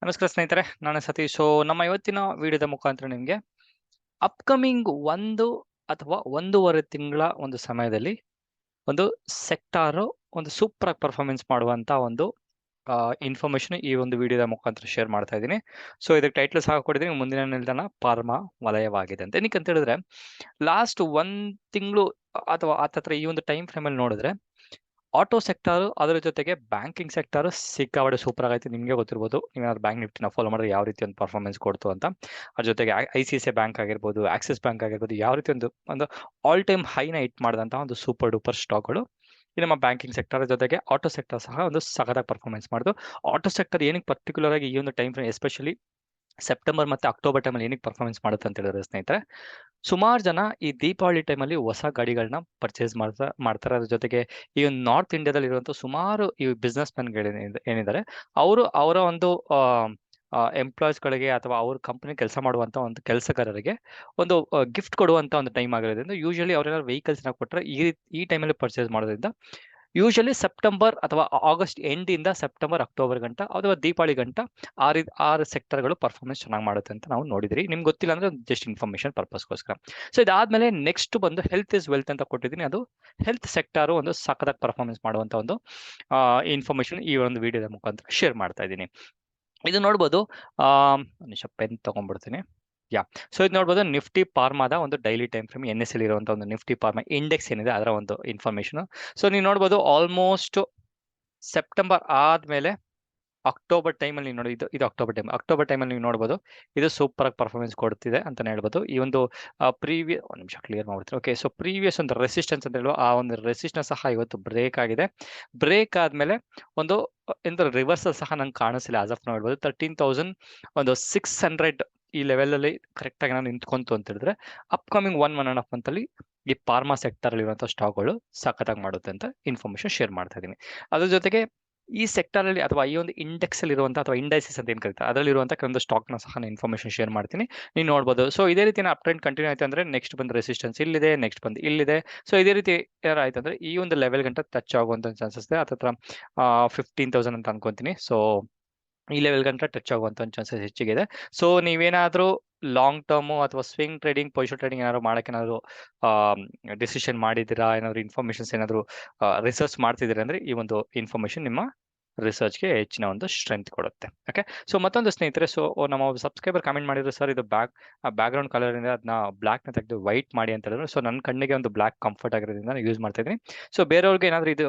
ನಮಸ್ಕಾರ ಸ್ನೇಹಿತರೆ, ನಾನು ಸತೀಶ್. ನಮ್ಮ ಇವತ್ತಿನ ವಿಡಿಯೋದ ಮುಖಾಂತರ ನಿಮಗೆ ಅಪ್ಕಮಿಂಗ್ 1 ಅಥವಾ 1.5 ತಿಂಗಳ ಒಂದು ಸಮಯದಲ್ಲಿ ಒಂದು ಸೆಕ್ಟಾರು ಒಂದು ಸೂಪರ್ ಆಗಿ ಪರ್ಫಾರ್ಮೆನ್ಸ್ ಮಾಡುವಂತ ಒಂದು ಇನ್ಫಾರ್ಮೇಶನ್ ಈ ಒಂದು ವಿಡಿಯೋದ ಮುಖಾಂತರ ಶೇರ್ ಮಾಡ್ತಾ ಇದ್ದೀನಿ. ಸೊ ಇದಕ್ಕೆ ಟೈಟ್ಲ್ ಸಹ ಕೊಟ್ಟಿದ್ದೀನಿ, ಮುಂದಿನ ನಿಲ್ದಾಣ ಪಾರ್ಮಾ ವಲಯವಾಗಿದೆ ಅಂತ. ಏನಕ್ಕೆ ಅಂತ ಹೇಳಿದ್ರೆ ಲಾಸ್ಟ್ 1 ತಿಂಗಳು ಅಥವಾ ಹತ್ತತ್ರ ಈ ಒಂದು ಟೈಮ್ ಫ್ರೇಮ್ ಅಲ್ಲಿ ನೋಡಿದ್ರೆ ಆಟೋ ಸೆಕ್ಟರ್, ಅದರ ಜೊತೆಗೆ ಬ್ಯಾಂಕಿಂಗ್ ಸೆಕ್ಟರ್ ಸಿಕ್ಕಾಪಟ್ಟೆ ಸೂಪರ್ ಆಗೈತೆ. ನಿಮಗೆ ಗೊತ್ತಿರ್ಬೋದು, ನೀವೇನಾದ್ರು ಬ್ಯಾಂಕ್ ನಿಫ್ಟಿನ ಫಾಲೋ ಮಾಡಿದ್ರೆ ಯಾವ ರೀತಿ ಒಂದು ಪರ್ಫಾರ್ಮೆನ್ಸ್ ಕೊಡ್ತು ಅಂತ. ಅದ್ರ ಜೊತೆಗೆ ICICI ಬ್ಯಾಂಕ್ ಆಗಿರ್ಬೋದು, ಆಕ್ಸಿಸ್ ಬ್ಯಾಂಕ್ ಆಗಿರ್ಬೋದು, ಯಾವ ರೀತಿ ಒಂದು ಆಲ್ ಟೈಮ್ ಹೈನ ಹಿಟ್ ಮಾಡಿದಂಥ ಒಂದು ಸೂಪರ್ ಡೂಪರ್ ಸ್ಟಾಕ್ಗಳು ಈ ನಮ್ಮ ಬ್ಯಾಂಕಿಂಗ್ ಸೆಕ್ಟರ್ ಜೊತೆಗೆ ಆಟೋ ಸೆಕ್ಟರ್ ಸಹ ಒಂದು ಸಖತ್ತಾಗಿ ಪರ್ಫಾರ್ಮೆನ್ಸ್ ಮಾಡಿದ್ರು. ಆಟೋ ಸೆಕ್ಟರ್ ಏನಕ್ಕೆ ಪರ್ಟಿಕ್ಯುಲರ್ ಆಗಿ ಈ ಒಂದು ಟೈಮ್ ಫ್ರೇಮ್, ಎಸ್ಪೆಷಲಿ ಸೆಪ್ಟೆಂಬರ್ ಮತ್ತೆ ಅಕ್ಟೋಬರ್ ಟೈಮಲ್ಲಿ ಏನಕ್ಕೆ ಪರ್ಫಾರ್ಮೆನ್ಸ್ ಮಾಡುತ್ತೆ ಅಂತ ಹೇಳಿದ್ರೆ ಸ್ನೇಹಿತರೆ, ಸುಮಾರು ಜನ ಈ ದೀಪಾವಳಿ ಟೈಮಲ್ಲಿ ಹೊಸ ಗಾಡಿಗಳನ್ನ ಪರ್ಚೇಸ್ ಮಾಡ್ತಾರೆ. ಅದ್ರ ಜೊತೆಗೆ ಈ ಒಂದು ನಾರ್ತ್ ಇಂಡಿಯಾದಲ್ಲಿ ಇರುವಂತ ಸುಮಾರು ಈ ಬಿಸ್ನೆಸ್ ಮ್ಯಾನ್ಗಳು ಏನಿದ್ದಾರೆ, ಅವರು ಅವರ ಒಂದು ಎಂಪ್ಲಾಯ್ಸ್ಗಳಿಗೆ ಅಥವಾ ಅವ್ರ ಕಂಪನಿ ಕೆಲಸ ಮಾಡುವಂತ ಒಂದು ಕೆಲಸಗಾರರಿಗೆ ಒಂದು ಗಿಫ್ಟ್ ಕೊಡುವಂತ ಒಂದು ಟೈಮ್ ಆಗಿರೋದ್ರಿಂದ ಯೂಶಲಿ ಅವ್ರೇನಾದ್ರು ವೆಹಿಕಲ್ಸ್ನ ಕೊಟ್ಟರೆ ಈ ಟೈಮಲ್ಲಿ ಪರ್ಚೇಸ್ ಮಾಡೋದ್ರಿಂದ ಯೂಶಲಿ ಸೆಪ್ಟೆಂಬರ್ ಅಥವಾ ಆಗಸ್ಟ್ ಎಂಡ್ ಇಂದ ಸೆಪ್ಟೆಂಬರ್ ಅಕ್ಟೋಬರ್ ಗಂಟ ಅಥವಾ ದೀಪಾವಳಿ ಗಂಟ ಆರು ಸೆಕ್ಟರ್ಗಳು ಪರ್ಫಾರ್ಮೆನ್ಸ್ ಚೆನ್ನಾಗಿ ಮಾಡುತ್ತೆ ಅಂತ ನಾವು ನೋಡಿದ್ರಿ. ನಿಮ್ಗೆ ಗೊತ್ತಿಲ್ಲ ಅಂದ್ರೆ ಜಸ್ಟ್ ಇನ್ಫಾರ್ಮೇಶನ್ ಪರ್ಪಸ್ಗೋಸ್ಕರ. ಸೊ ಇದಾದ್ಮೇಲೆ ನೆಕ್ಸ್ಟ್ ಬಂದು ಹೆಲ್ತ್ ಇಸ್ ವೆಲ್ತ್ ಅಂತ ಕೊಟ್ಟಿದ್ದೀನಿ. ಅದು ಹೆಲ್ತ್ ಸೆಕ್ಟರ್ ಒಂದು ಸಖತ್ತಾಗಿ ಪರ್ಫಾರ್ಮೆನ್ಸ್ ಮಾಡುವಂತ ಒಂದು ಇನ್ಫಾರ್ಮೇಶನ್ ಈ ಒಂದು ವಿಡಿಯೋದ ಮುಖಾಂತರ ಶೇರ್ ಮಾಡ್ತಾ ಇದ್ದೀನಿ. ಇದು ನೋಡ್ಬೋದು, ನಿಮಿಷ ಪೆನ್ ತಗೊಂಡ್ಬಿಡ್ತೀನಿ. ಸೊ ಇದು ನೋಡ್ಬೋದು, ನಿಫ್ಟಿ ಪಾರ್ಮಾದ ಒಂದು ಡೈಲಿ ಟೈಮ್ ಫ್ರೇಮ್ NSE ಇರುವಂತಹ ಒಂದು ನಿಫ್ಟಿ ಪಾರ್ಮಾ ಇಂಡೆಕ್ಸ್ ಏನಿದೆ ಅದರ ಒಂದು ಇನ್ಫಾರ್ಮೇಶನ್. ಸೊ ನೀವು ನೋಡ್ಬೋದು, ಆಲ್ಮೋಸ್ಟ್ ಸೆಪ್ಟೆಂಬರ್ ಆದ್ಮೇಲೆ ಅಕ್ಟೋಬರ್ ಟೈಮಲ್ಲಿ ನೋಡಿ, ಇದು ಅಕ್ಟೋಬರ್ ಟೈಮಲ್ಲಿ ನೀವು ನೋಡ್ಬೋದು, ಇದು ಸೂಪರ್ ಆಗಿ ಪರ್ಫಾರ್ಮೆನ್ಸ್ ಕೊಡ್ತಿದೆ ಅಂತಾನೆ ಹೇಳ್ಬೋದು. ಈ ಒಂದು ಪ್ರೀವಿಯಸ್ ಒಂದು ನಿಮಿಷ ಕ್ಲಿಯರ್ ಮಾಡ್ತೀನಿ. ಓಕೆ, ಸೊ ಪ್ರೀವಿಯಸ್ ಒಂದು ರೆಸಿಸ್ಟೆನ್ಸ್ ಅಂತ ಹೇಳುವ ಆ ಒಂದು ರೆಸಿಸ್ಟೆನ್ಸ್ ಸಹ ಇವತ್ತು ಬ್ರೇಕ್ ಆಗಿದೆ. ಬ್ರೇಕ್ ಆದ್ಮೇಲೆ ಒಂದು ಎಂತ ರಿವರ್ಸಲ್ ಸಹ ನಂಗೆ ಕಾಣಿಸಿಲ್ಲ ಆಸ್ ಆಫ್ ನೋಡ್ಬೋದು. 13,600 ಈ ಲೆವೆಲ್ ಅಲ್ಲಿ ಕರೆಕ್ಟ್ ಆಗಿ ನಾನು ನಿಂತ್ಕೊಂತು ಅಂತ ಹೇಳಿದ್ರೆ ಅಪ್ಕಮಿಂಗ್ 1.5 ಮಂತ್ ಅಲ್ಲಿ ಈ ಪಾರ್ಮಾ ಸೆಕ್ಟರ್ ಅಲ್ಲಿ ಇರುವಂತಹ ಸ್ಟಾಕ್ಗಳು ಸಖತ್ತಾಗಿ ಮಾಡುತ್ತೆ ಅಂತ ಇನ್ಫಾರ್ಮೇಶನ್ ಶೇರ್ ಮಾಡ್ತಾ ಇದ್ದೀನಿ. ಅದ್ರ ಜೊತೆಗೆ ಈ ಸೆಕ್ಟರ್ ಅಲ್ಲಿ ಅಥವಾ ಈ ಒಂದು ಇಂಡೆಕ್ಸ್ ಅಲ್ಲಿ ಇರುವಂತಹ ಅಥವಾ ಇಂಡೈಸಿಸ್ ಅಂತ ಏನ್ ಕರೀತಾರೆ ಅದರಲ್ಲಿ ಇರುವಂತಹ ಕೆಲವೊಂದು ಸ್ಟಾಕ್ ನ ಸಹ ನಾನು ಇನ್ಫಾರ್ಮೇಶನ್ ಶೇರ್ ಮಾಡ್ತೀನಿ, ನೀವು ನೋಡ್ಬೋದು. ಸೊ ಇದೇ ರೀತಿ ಅಪ್ ಟ್ರೆಂಡ್ ಕಂಟಿನ್ಯೂ ಆಯ್ತು ಅಂದ್ರೆ ನೆಕ್ಸ್ಟ್ ಬಂದು ರೆಸಿಸ್ಟೆನ್ಸ್ ಇಲ್ಲಿದೆ, ನೆಕ್ಸ್ಟ್ ಬಂದು ಇಲ್ಲಿದೆ. ಸೊ ಇದೇ ರೀತಿ ಏನಾರ ಆಯ್ತು ಅಂದ್ರೆ ಈ ಒಂದು ಲೆವೆಲ್ ಗಂಟ ಟಚ್ ಆಗುವಂತ ಚಾನ್ಸಸ್ ಇದೆ. ಹತ್ರ 15,000 ಅಂತ ಅನ್ಕೊಂತೀನಿ. ಸೊ ಈ ಲೆವೆಲ್ ಗಂಟ ಟಚ್ ಆಗುವಂತ ಚಾನ್ಸಸ್ ಹೆಚ್ಚಿಗಿದೆ. ಸೊ ನೀವೇನಾದ್ರೂ ಲಾಂಗ್ ಟರ್ಮ್ ಅಥವಾ ಸ್ವಿಂಗ್ ಟ್ರೇಡಿಂಗ್, ಪೊಸಿಷನ್ ಟ್ರೇಡಿಂಗ್ ಏನಾದ್ರು ಮಾಡಕ್ಕೆ ಏನಾದ್ರು ಡಿಸಿಷನ್ ಮಾಡಿದ್ದೀರಾ, ಏನಾದ್ರು ಇನ್ಫಾರ್ಮೇಶನ್ಸ್ ಏನಾದ್ರು ರಿಸರ್ಚ್ ಮಾಡ್ತಿದ್ದೀರಾ ಅಂದ್ರೆ ಈ ಒಂದು ಇನ್ಫಾರ್ಮೇಶನ್ ನಿಮ್ಮ ರಿಸರ್ಚ್ಗೆ ಹೆಚ್ಚಿನ ಒಂದು ಸ್ಟ್ರೆಂತ್ ಕೊಡುತ್ತೆ. ಓಕೆ, ಸೊ ಮತ್ತೊಂದು ಸ್ನೇಹಿತರೆ, ಸೊ ನಮ್ಮ ಸಬ್ಸ್ಕ್ರೈಬರ್ ಕಮೆಂಟ್ ಮಾಡಿದ್ರು, ಸರ್ ಇದು ಬ್ಯಾಕ್ಗ್ರೌಂಡ್ ಕಲರ್ ಇಂದ ಅದನ್ನ ಬ್ಲಾಕ್ ನ ತೆಗೆದು ವೈಟ್ ಮಾಡಿ ಅಂತ ಹೇಳಿದ್ರು. ಸೊ ನನ್ನ ಕಣ್ಣಿಗೆ ಒಂದು ಬ್ಲಾಕ್ ಕಂಫರ್ಟ್ ಆಗಿರೋದ್ರಿಂದ ನಾನು ಯೂಸ್ ಮಾಡ್ತಾ ಇದ್ದೀನಿ. ಸೊ ಬೇರೆಯವ್ರಿಗೆ ಏನಾದ್ರು ಇದು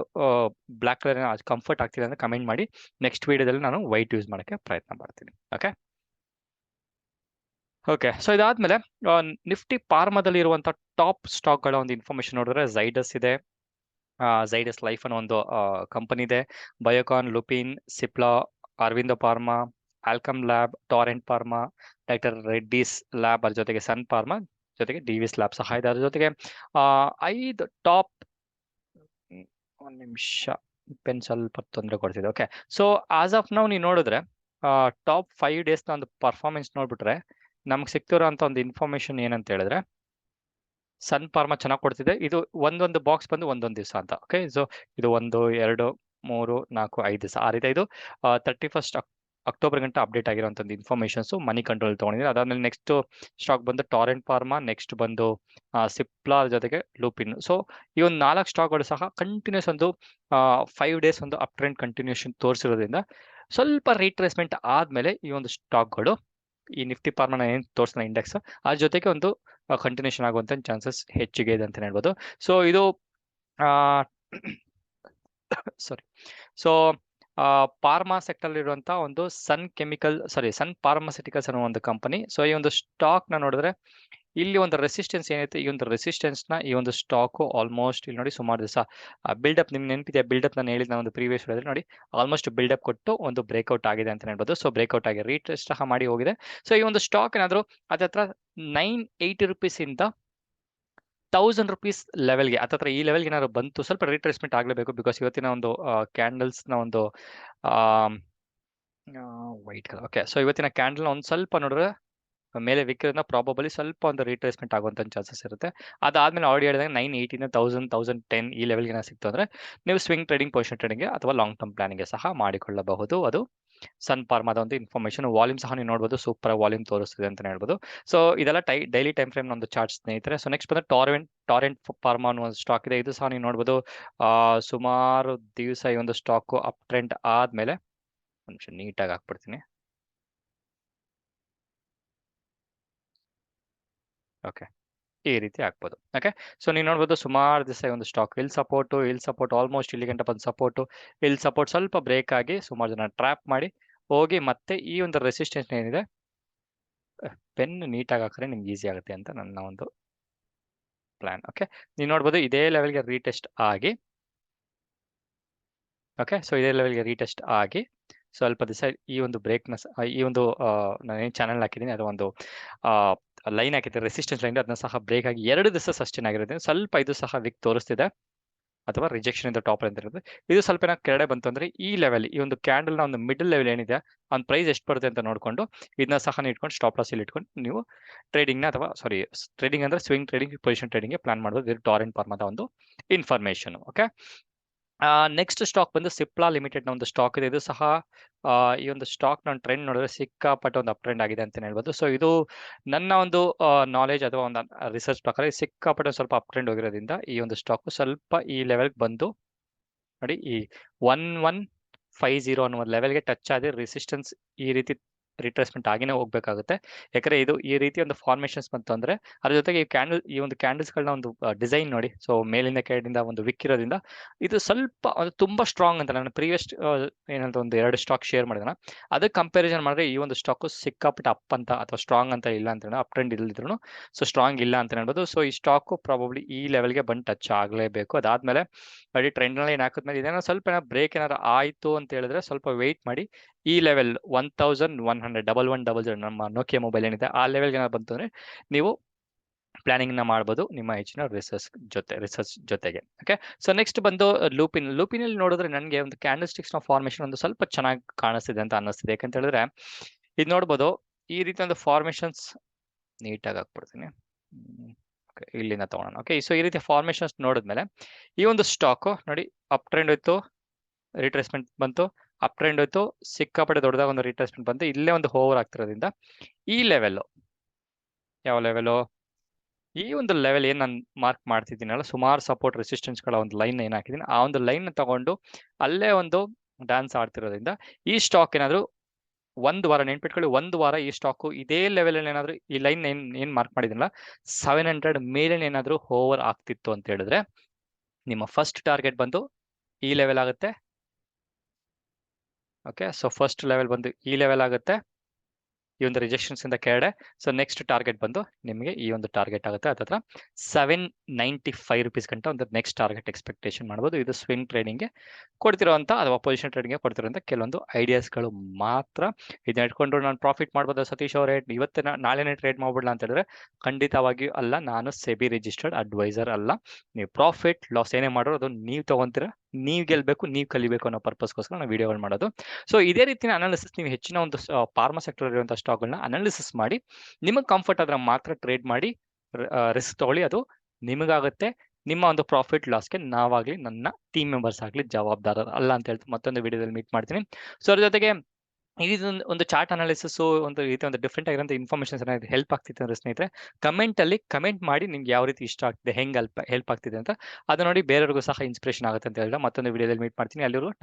ಬ್ಲಾಕ್ ಕಲರ್ ಕಂಫರ್ಟ್ ಆಗ್ತಿದೆ ಅಂದ್ರೆ ಕಮೆಂಟ್ ಮಾಡಿ, ನೆಕ್ಸ್ಟ್ ವಿಡಿಯೋದಲ್ಲಿ ನಾನು ವೈಟ್ ಯೂಸ್ ಮಾಡೋಕ್ಕೆ ಪ್ರಯತ್ನ ಮಾಡ್ತೀನಿ. ಓಕೆ, ಸೊ ಇದಾದ್ಮೇಲೆ ನಿಫ್ಟಿ ಪಾರ್ಮಾದಲ್ಲಿ ಇರುವಂತಹ ಟಾಪ್ ಸ್ಟಾಕ್ಗಳ ಒಂದು ಇನ್ಫಾರ್ಮೇಶನ್ ನೋಡಿದ್ರೆ ಝೈಡಸ್ ಇದೆ, ಝೈಡಸ್ ಲೈಫ್ ಅನ್ನೋ ಒಂದು ಕಂಪನಿ ಇದೆ, Biocon, Lupin, Cipla, Aurobindo pharma, Alkem lab, Torrent pharma, doctor Reddy's lab, ಅದ್ರ ಜೊತೆಗೆ ಸನ್ ಫಾರ್ಮಾ, ಜೊತೆಗೆ ಡಿವಿಸ್ ಲ್ಯಾಬ್ ಸಹ ಇದೆ. ಅದ್ರ ಜೊತೆಗೆ 5 ಟಾಪ್, ಒಂದು ನಿಮಿಷ ಪೆನ್ ಸ್ವಲ್ಪ ತೊಂದರೆ ಕೊಡ್ತಿದೆ. Okay, so as of now ನೀವು ನೋಡಿದ್ರೆ ಟಾಪ್ 5 ಡೇಸ್ನ ಒಂದು ಪರ್ಫಾರ್ಮೆನ್ಸ್ ನೋಡ್ಬಿಟ್ರೆ ನಮ್ಗೆ ಸಿಗ್ತಿರೋ ಅಂತ ಒಂದು ಇನ್ಫಾರ್ಮೇಶನ್ ಏನಂತ ಹೇಳಿದ್ರೆ, ಸನ್ ಫಾರ್ಮಾ ಚೆನ್ನಾಗಿ ಕೊಡ್ತಿದೆ. ಇದು ಒಂದೊಂದು ಬಾಕ್ಸ್ ಬಂದು ಒಂದೊಂದು ದಿವಸ ಅಂತ. ಓಕೆ, ಸೊ ಇದು 1, 2, 3, 4, 5 ದಿವಸ ಆ ರೀತಿ. ಇದು 31st ಅಕ್ಟೋಬರ್ ಗಂಟ ಅಪ್ಡೇಟ್ ಆಗಿರುವಂತ ಇನ್ಫಾರ್ಮೇಶನ್ಸ್ ಮನಿ ಕಂಟ್ರೋಲ್ ತಗೊಂಡಿದ್ದೀನಿ. ಅದಾದ್ಮೇಲೆ ನೆಕ್ಸ್ಟ್ ಸ್ಟಾಕ್ ಬಂದು ಟಾರೆಂಟ್ ಫಾರ್ಮಾ, ನೆಕ್ಸ್ಟ್ ಬಂದು ಸಿಪ್ಲಾ ಜೊತೆಗೆ ಲೂಪಿನ್. ಸೊ ಈ ಒಂದು 4 ಸ್ಟಾಕ್ಗಳು ಸಹ ಕಂಟಿನ್ಯೂಸ್ ಒಂದು 5 ಡೇಸ್ ಒಂದು ಅಪ್ ಟ್ರೆಂಡ್ ಕಂಟಿನ್ಯೂಷನ್ ತೋರಿಸಿರೋದ್ರಿಂದ ಸ್ವಲ್ಪ ರೀಟ್ರೇಸ್ಮೆಂಟ್ ಆದ್ಮೇಲೆ ಈ ಒಂದು ಸ್ಟಾಕ್ಗಳು ಈ ನಿಫ್ಟಿ ಫಾರ್ಮಾ ಏನ್ ತೋರಿಸ್ತಾನೆ ಇಂಡೆಕ್ಸ್, ಅದ್ರ ಜೊತೆಗೆ ಒಂದು ಕಂಟಿನ್ಯೂಷನ್ ಆಗುವಂತ ಚಾನ್ಸಸ್ ಹೆಚ್ಚಿಗೆ ಇದೆ ಅಂತ ಹೇಳ್ಬೋದು. ಸೊ ಇದು ಸಾರಿ, ಸೊ ಫಾರ್ಮಾ ಸೆಕ್ಟರ್ ಇರುವಂತಹ ಒಂದು ಸನ್ ಫಾರ್ಮಾಸ್ಯೂಟಿಕಲ್ಸ್ ಅನ್ನೋ ಒಂದು ಕಂಪನಿ. ಸೊ ಈ ಒಂದು ಸ್ಟಾಕ್ ನ ನೋಡಿದ್ರೆ ಇಲ್ಲಿ ಒಂದು ರೆಸಿಸ್ಟೆನ್ಸ್ ಏನೈತೆ, ಈ ಒಂದು ರೆಸಿಸ್ಟೆನ್ಸ್ ನ ಈ ಒಂದು ಸ್ಟಾಕ್ ಆಲ್ಮೋಸ್ಟ್ ಇಲ್ಲಿ ನೋಡಿ ಸುಮಾರು ದಿವಸ ಬಿಲ್ಡಪ್, ನಿಮ್ಗೆ ನೆನಪಿದೆ ಬಿಲ್ಡಪ್ ನಾನು ಹೇಳಿದ ಒಂದು ಪ್ರೀವಿಯಸ್ ನೋಡಿ, ಆಲ್ಮೋಸ್ಟ್ ಬಿಲ್ಡಪ್ ಕೊಟ್ಟು ಒಂದು ಬ್ರೇಕ್ಔಟ್ ಆಗಿದೆ ಅಂತ ಹೇಳ್ಬೋದು. ಸೊ ಬ್ರೇಕ್ಔಟ್ ಆಗಿ ರೀಟ್ರೆಸ್ಟ್ ಸಹ ಮಾಡಿ ಹೋಗಿದೆ. ಸೊ ಈ ಒಂದು ಸ್ಟಾಕ್ ಏನಾದ್ರು ಅದತ್ರ 980 rupees ಇಂದ 1000 rupees ಲೆವೆಲ್ಗೆ ಹತ್ತತ್ರ ಈ ಲೆವೆಲ್ಗೆ ಏನಾದ್ರು ಬಂತು, ಸ್ವಲ್ಪ ರೀಟ್ರೇಸ್ಮೆಂಟ್ ಆಗಲೇಬೇಕು. ಬಿಕಾಸ್ ಇವತ್ತಿನ ಒಂದು ಕ್ಯಾಂಡಲ್ಸ್ ನ ಒಂದು ವೈಟ್ ಕಲರ್. ಓಕೆ, ಸೊ ಇವತ್ತಿನ ಕ್ಯಾಂಡಲ್ ಒಂದು ಸ್ವಲ್ಪ ನೋಡಿದ್ರೆ ಮೇಲೆ ವಿಕ್ಕಿರೋದ್ರಿಂದ ಪ್ರಾಬಬಲಿ ಸ್ವಲ್ಪ ಒಂದು ರೀಟ್ರೇಸ್ಮೆಂಟ್ ಆಗುವಂತ ಚಾನ್ಸಸ್ ಇರುತ್ತೆ. ಅದಾದ್ಮೇಲೆ ಆಲ್ರೆಡಿ ಹೇಳಿದಾಗ 980 1010 ಈ ಲೆವೆಲ್ಗೆ ಏನಾದ್ರು ಸಿಕ್ತು ಅಂದ್ರೆ ನೀವು ಸ್ವಿಂಗ್ ಟ್ರೇಡಿಂಗ್, ಪೊಸಿಷನ್ ಟ್ರೇಡಿಂಗ್ ಅಥವಾ ಲಾಂಗ್ ಟರ್ಮ್ ಪ್ಲಾನಿಂಗ್ ಸಹ ಮಾಡಿಕೊಳ್ಳಬಹುದು. ಅದು ಸನ್ ಫಾರ್ಮಾದ ಒಂದು ಇನ್ಫಾರ್ಮೇಷನ್. ವಾಲ್ಯೂಮ್ ಸಹ ನೀವು ನೋಡ್ಬೋದು, ಸೂಪರ್ ವಾಲ್ಯೂಮ್ ತೋರಿಸ್ತಿದೆ ಅಂತ ಹೇಳ್ಬೋದು. ಸೊ ಇದೆಲ್ಲ ಡೈಲಿ ಟೈಮ್ ಫ್ರೇಮ್ ಒಂದು ಚಾರ್ಟ್ ಸ್ನೇಹಿತರೆ. ಸೊ ನೆಕ್ಸ್ಟ್ ಬಂದ್ರೆ ಟಾರೆಂಟ್ ಫಾರ್ಮಾ ಅನ್ನೋ ಒಂದು ಸ್ಟಾಕ್ ಇದೆ. ಇದು ಸಹ ನೀವು ನೋಡ್ಬೋದು ಸುಮಾರು ದಿವಸ ಈ ಒಂದು ಸ್ಟಾಕ್ ಅಪ್ ಟ್ರೆಂಡ್ ಆದ್ಮೇಲೆ, ಒಂದು ನಿಮಿಷ ನೀಟಾಗಿ ಹಾಕ್ಬಿಡ್ತೀನಿ. ಓಕೆ, ಈ ರೀತಿ ಆಗ್ಬೋದು. ಓಕೆ, ಸೊ ನೀವು ನೋಡ್ಬೋದು ಸುಮಾರು ದಿವಸ ಒಂದು ಸ್ಟಾಕ್ ಇಲ್ಲಿ ಸಪೋರ್ಟ್ ಆಲ್ಮೋಸ್ಟ್ ಇಲ್ಲಿ ಗಂಟೆ ಬಂದು ಸಪೋರ್ಟು, ಇಲ್ಲಿ ಸಪೋರ್ಟ್ ಸ್ವಲ್ಪ ಬ್ರೇಕ್ ಆಗಿ ಸುಮಾರು ಜನ ಟ್ರ್ಯಾಪ್ ಮಾಡಿ ಹೋಗಿ ಮತ್ತೆ ಈ ಒಂದು ರೆಸಿಸ್ಟೆನ್ಸ್ ಏನಿದೆ, ಪೆನ್ ನೀಟಾಗಿ ಹಾಕಿದ್ರೆ ನಿಮ್ಗೆ ಈಸಿ ಆಗುತ್ತೆ ಅಂತ ನನ್ನ ಒಂದು ಪ್ಲಾನ್. ಓಕೆ, ನೀವು ನೋಡ್ಬೋದು ಇದೇ ಲೆವೆಲ್ಗೆ ರೀಟೆಸ್ಟ್ ಆಗಿ, ಓಕೆ, ಸೊ ಇದೇ ಲೆವೆಲ್ಗೆ ರೀಟೆಸ್ಟ್ ಆಗಿ ಸ್ವಲ್ಪ ದಿವಸ ಈ ಒಂದು ಬ್ರೇಕ್ನ ಈ ಒಂದು ನಾನೇನು ಚಾನಲ್ ಹಾಕಿದ್ದೀನಿ ಅದು ಒಂದು ಲೈನ್ ಹಾಕಿದೆ, ರೆಸಿಸ್ಟೆನ್ಸ್ ಲೈನ್, ಅದನ್ನ ಸಹ ಬ್ರೇಕ್ ಆಗಿ 2 ದಿವಸ ಸಸ್ಟೈನ್ ಆಗಿರೋದ್ರಿಂದ ಸ್ವಲ್ಪ ಇದು ಸಹ ವಿಕ್ ತೋರಿಸ್ತಿದೆ ಅಥವಾ ರಿಜೆಕ್ಷನ್ ಇಂದ ಟಾಪ್ ಅಂತ ಇರುತ್ತೆ. ಇದು ಸ್ವಲ್ಪ ಏನಾದ್ರು ಕೆಳಗಡೆ ಬಂತು ಅಂದ್ರೆ ಈ ಲೆವೆಲ್, ಈ ಒಂದು ಕ್ಯಾಂಡಲ್ ನ ಒಂದು ಮಿಡಲ್ ಲೆವೆಲ್ ಏನಿದೆ ಅವ್ನ ಪ್ರೈಸ್ ಎಷ್ಟು ಬರುತ್ತೆ ಅಂತ ನೋಡ್ಕೊಂಡು ಇದನ್ನ ಸಹ ಇಟ್ಕೊಂಡು ಸ್ಟಾಪ್ ಲಾಸ್ ಇಲ್ಲಿ ಇಟ್ಕೊಂಡು ನೀವು ಟ್ರೇಡಿಂಗ್ ನ ಅಥವಾ ಟ್ರೇಡಿಂಗ್ ಅಂದ್ರೆ swing trading, position trading plan ಮಾಡೋದು. ಇದು ಟಾರೆಂಟ್ ಫಾರ್ಮಾದ ಒಂದು ಇನ್ಫಾರ್ಮೇಶನ್. ಓಕೆ, ನೆಕ್ಸ್ಟ್ ಸ್ಟಾಕ್ ಬಂದು ಸಿಪ್ಲಾ ಲಿಮಿಟೆಡ್ ನ ಒಂದು ಸ್ಟಾಕ್ ಇದೆ. ಇದು ಸಹ ಈ ಒಂದು ಸ್ಟಾಕ್ ನ ಟ್ರೆಂಡ್ ನೋಡಿದ್ರೆ ಸಿಕ್ಕಾಪಟ್ಟೆ ಒಂದು ಅಪ್ ಟ್ರೆಂಡ್ ಆಗಿದೆ ಅಂತ ಹೇಳ್ಬೋದು. ಸೊ ಇದು ನನ್ನ ಒಂದು ನಾಲೆಜ್ ಅಥವಾ ಒಂದು ರಿಸರ್ಚ್ ಪ್ರಕಾರ ಸಿಕ್ಕಾಪಟ್ಟೆ ಸ್ವಲ್ಪ ಅಪ್ ಟ್ರೆಂಡ್ ಹೋಗಿರೋದ್ರಿಂದ ಈ ಒಂದು ಸ್ಟಾಕ್ ಸ್ವಲ್ಪ ಈ ಲೆವೆಲ್ ಬಂದು ನೋಡಿ, ಈ 1150 ಅನ್ನುವ ಲೆವೆಲ್ಗೆ ಟಚ್ ಆದ್ರೆ ರೆಸಿಸ್ಟೆನ್ಸ್ ಈ ರೀತಿ ರಿಟ್ರೇಸ್ಮೆಂಟ್ ಆಗಿನೇ ಹೋಗ್ಬೇಕಾಗುತ್ತೆ. ಯಾಕಂದ್ರೆ ಇದು ಈ ರೀತಿ ಒಂದು ಫಾರ್ಮೇಶನ್ಸ್ ಬಂತು ಅಂದ್ರೆ ಅದ್ರ ಜೊತೆಗೆ ಈ ಒಂದು ಕ್ಯಾಂಡಲ್ಸ್ಗಳನ್ನ ಒಂದು ಡಿಸೈನ್ ನೋಡಿ. ಸೊ ಮೇಲಿಂದ ಕೆಳಗಿಂದ ಒಂದು ವಿಕ್ ಇರೋದ್ರಿಂದ ಇದು ಸ್ವಲ್ಪ ಅದು ತುಂಬಾ ಸ್ಟ್ರಾಂಗ್ ಅಂತ ನಾನು ಪ್ರೀವಿಯಸ್ ಏನಂತ ಒಂದು 2 ಸ್ಟಾಕ್ ಶೇರ್ ಮಾಡಿದ ಅದಕ್ಕೆ ಕಂಪ್ಯಾರಿಸನ್ ಮಾಡಿದ್ರೆ ಈ ಒಂದು ಸ್ಟಾಕ್ ಸಿಕ್ಕಾಪಟ್ಟೆ ಅಪ್ ಅಂತ ಅಥವಾ ಸ್ಟ್ರಾಂಗ್ ಅಂತ ಇಲ್ಲ ಅಂತ ಅಪ್ ಟ್ರೆಂಡ್ ಇಲ್ದಿದ್ರು ಸೊ ಸ್ಟ್ರಾಂಗ್ ಇಲ್ಲ ಅಂತ ಹೇಳ್ಬೋದು. ಸೊ ಈ ಸ್ಟಾಕ್ ಪ್ರಾಬಬ್ಲಿ ಈ ಲೆವೆಲ್ಗೆ ಬಂದು ಟಚ್ ಆಗಲೇಬೇಕು. ಅದಾದ್ಮೇಲೆ ನೋಡಿ ಟ್ರೆಂಡ್ ನಲ್ಲಿ ಏನ್ ಹಾಕಿದ್ಮೇಲೆ ಇದೇನೋ ಸ್ವಲ್ಪ ಬ್ರೇಕ್ ಏನಾದ್ರು ಆಯ್ತು ಅಂತ ಹೇಳಿದ್ರೆ ಸ್ವಲ್ಪ ವೆಯ್ಟ್ ಮಾಡಿ ಈ ಲೆವೆಲ್ 1100 ನಮ್ಮ ನೋಕಿಯಾ ಮೊಬೈಲ್ ಏನಿದೆ ಆ ಲೆವೆಲ್ಗೆ ಏನಾದ್ರು ಬಂತು ಅಂದ್ರೆ ನೀವು ಪ್ಲಾನಿಂಗ್ ನ ಮಾಡ್ಬೋದು ನಿಮ್ಮ ಹೆಚ್ಚಿನ ರಿಸರ್ಚ್ ಜೊತೆಗೆ. ಓಕೆ, ಸೊ ನೆಕ್ಸ್ಟ್ ಬಂದು ಲೂಪಿನಲ್ಲಿ ನೋಡಿದ್ರೆ ನನಗೆ ಒಂದು ಕ್ಯಾಂಡಲ್ ಸ್ಟಿಕ್ಸ್ ನ ಫಾರ್ಮೇಶನ್ ಒಂದು ಸ್ವಲ್ಪ ಚೆನ್ನಾಗಿ ಕಾಣಿಸ್ತಿದೆ ಅಂತ ಅನ್ನಿಸ್ತಿದೆ. ಯಾಕಂತ ಹೇಳಿದ್ರೆ ಇದು ನೋಡ್ಬೋದು ಈ ರೀತಿ ಒಂದು ಫಾರ್ಮೇಶನ್ಸ್ ನೀಟಾಗಿ ಹಾಕ್ಬಿಡ್ತೀನಿ. ಇಲ್ಲಿಂದ ತಗೋಣ. ಓಕೆ, ಸೊ ಈ ರೀತಿ ಫಾರ್ಮೇಶನ್ಸ್ ನೋಡಿದ್ಮೇಲೆ ಈ ಒಂದು ಸ್ಟಾಕ್ ನೋಡಿ ಅಪ್ ಟ್ರೆಂಡ್ ಹೋಯ್ತು, ರಿಟ್ರೇಸ್ಮೆಂಟ್ ಬಂತು, ಅಪ್ ಟ್ರೆಂಡ್ ಹೋಯ್ತು, ಸಿಕ್ಕಾಪಟ್ಟೆ ದೊಡ್ಡದಾಗ ಒಂದು ರಿಟ್ರೇಸ್ಮೆಂಟ್ ಬಂತು, ಇಲ್ಲೇ ಒಂದು ಓವರ್ ಆಗ್ತಿರೋದ್ರಿಂದ ಈ ಲೆವೆಲ್, ಯಾವ ಲೆವೆಲ್, ಈ ಒಂದು ಲೆವೆಲ್ ಏನ್ ನಾನು ಮಾರ್ಕ್ ಮಾಡ್ತಿದ್ದೀನಲ್ಲ, ಸುಮಾರು ಸಪೋರ್ಟ್ ರೆಸಿಸ್ಟೆನ್ಸ್ ಗಳ ಒಂದು ಲೈನ್ ಏನ್ ಹಾಕಿದ್ದೀನಿ ಆ ಒಂದು ಲೈನ್ ತಗೊಂಡು ಅಲ್ಲೇ ಒಂದು ಡ್ಯಾನ್ಸ್ ಆಡ್ತಿರೋದ್ರಿಂದ ಈ ಸ್ಟಾಕ್ ಏನಾದ್ರು ಒಂದು ವಾರ ನೆನ್ಪಿಟ್ಕೊಳ್ಳಿ, ಒಂದು ವಾರ ಈ ಸ್ಟಾಕ್ ಇದೇ ಲೆವೆಲ್ ಏನಾದ್ರು ಈ ಲೈನ್ ಏನ್ ಮಾರ್ಕ್ ಮಾಡಿದಿನಲ್ಲ 700 ಮೇಲೆ ಏನಾದ್ರು ಓವರ್ ಆಗ್ತಿತ್ತು ಅಂತ ಹೇಳಿದ್ರೆ ನಿಮ್ಮ ಫಸ್ಟ್ ಟಾರ್ಗೆಟ್ ಬಂದು ಈ ಲೆವೆಲ್ ಆಗುತ್ತೆ. ಓಕೆ, ಸೊ ಫಸ್ಟ್ ಲೆವೆಲ್ ಬಂದು ಈ ಲೆವೆಲ್ ಆಗುತ್ತೆ ಈ ಒಂದು ರಿಜೆಕ್ಷನ್ಸ್ ಇಂದ ಕೆಳಗಡೆ. ಸೊ ನೆಕ್ಸ್ಟ್ ಟಾರ್ಗೆಟ್ ಬಂದು ನಿಮಗೆ ಈ ಒಂದು ಟಾರ್ಗೆಟ್ ಆಗುತ್ತೆ ಹತ್ರ 795 rupees ಗಂಟ ಒಂದು ನೆಕ್ಸ್ಟ್ ಟಾರ್ಗೆಟ್ ಎಕ್ಸ್ಪೆಕ್ಟೇಷನ್ ಮಾಡ್ಬೋದು. ಇದು ಸ್ವಿಂಗ್ ಟ್ರೇಡಿಂಗ್ಗೆ ಕೊಡ್ತಿರೋಂಥ ಅಥವಾ ಪೊಸಿಷನ್ ಟ್ರೇಡಿಂಗ್ಗೆ ಕೊಡ್ತಿರೋಂಥ ಕೆಲವೊಂದು ಐಡಿಯಾಸ್ಗಳು ಮಾತ್ರ. ಇದನ್ನ ಇಟ್ಕೊಂಡು ನಾನು ಪ್ರಾಫಿಟ್ ಮಾಡ್ಬೋದು ಸತೀಶ್ ಅವರೇ ಇವತ್ತಿನ ನಾಳೆನೇ ಟ್ರೇಡ್ ಮಾಡ್ಬಿಡಲ್ಲ ಅಂತ ಹೇಳಿದ್ರೆ ಖಂಡಿತವಾಗಿಯೂ ಅಲ್ಲ. ನಾನು ಸೆಬಿ ರಿಜಿಸ್ಟರ್ಡ್ ಅಡ್ವೈಸರ್ ಅಲ್ಲ. ನೀವು ಪ್ರಾಫಿಟ್ ಲಾಸ್ ಏನೇ ಮಾಡೋದು ಅದು ನೀವು ತಗೊಂತೀರಾ, ನೀವು ಗೆಲ್ಬೇಕು, ನೀವು ಕಲಿಬೇಕು ಅನ್ನೋ ಪರ್ಪಸ್ಗೋಸ್ಕರ ನಾವು ವಿಡಿಯೋಗಳು ಮಾಡೋದು. ಸೊ ಇದೇ ರೀತಿಯ ಅನಾಲಿಸಿಸ್ ನೀವು ಹೆಚ್ಚಿನ ಒಂದು ಫಾರ್ಮಾ ಸೆಕ್ಟರ್ ಇರುವಂತಹ ಸ್ಟಾಕ್ಗಳನ್ನ ಅನಾಲಿಸಿಸ್ ಮಾಡಿ ನಿಮಗೆ ಕಂಫರ್ಟ್ ಆದ್ರೆ ಮಾತ್ರ ಟ್ರೇಡ್ ಮಾಡಿ ರಿಸ್ಕ್ ತಗೊಳ್ಳಿ. ಅದು ನಿಮಗಾಗುತ್ತೆ. ನಿಮ್ಮ ಒಂದು ಪ್ರಾಫಿಟ್ ಲಾಸ್ಗೆ ನಾವಾಗ್ಲಿ ನನ್ನ ಟೀಮ್ ಮೆಂಬರ್ಸ್ ಆಗ್ಲಿ ಜವಾಬ್ದಾರ ಅಲ್ಲ ಅಂತ ಹೇಳ್ತು ಮತ್ತೊಂದು ವಿಡಿಯೋದಲ್ಲಿ ಮೀಟ್ ಮಾಡ್ತೀನಿ. ಸೊ ಅದ್ರ ಜೊತೆಗೆ ಒಂದು ಚಾರ್ಟ್ ಅನಾಲಿಸಿಸ್ ಒಂದು ರೀತಿ ಒಂದು ಡಿಫ್ರೆಂಟ್ ಆಗಿರೋ ಇನ್ಫಾರ್ಮೇಶನ್ಸ್ ಏನಾದ್ರು ಹೆಲ್ಪ್ ಆಗ್ತಿತ್ತು ಅಂದ್ರೆ ಸ್ನೇಹಿತರೆ ಕಮೆಂಟ್ ಮಾಡಿ ನಿಮ್ಗೆ ಯಾವ ರೀತಿ ಇಷ್ಟ ಆಗ್ತಿದೆ, ಹೆಂಗ್ ಹೆಲ್ಪ್ ಆಗ್ತಿದೆ ಅಂತ ಅದು ನೋಡಿ ಬೇರೆಯವ್ರಿಗೂ ಸಹ ಇನ್ಸ್ಪಿರೇಷನ್ ಆಗುತ್ತೆ ಅಂತ ಹೇಳಿದ್ರೆ ಮತ್ತೊಂದು ವಿಡಿಯೋದಲ್ಲಿ ಮೀಟ್ ಮಾಡ್ತೀನಿ. ಅಲ್ಲಿವರೆಗೂ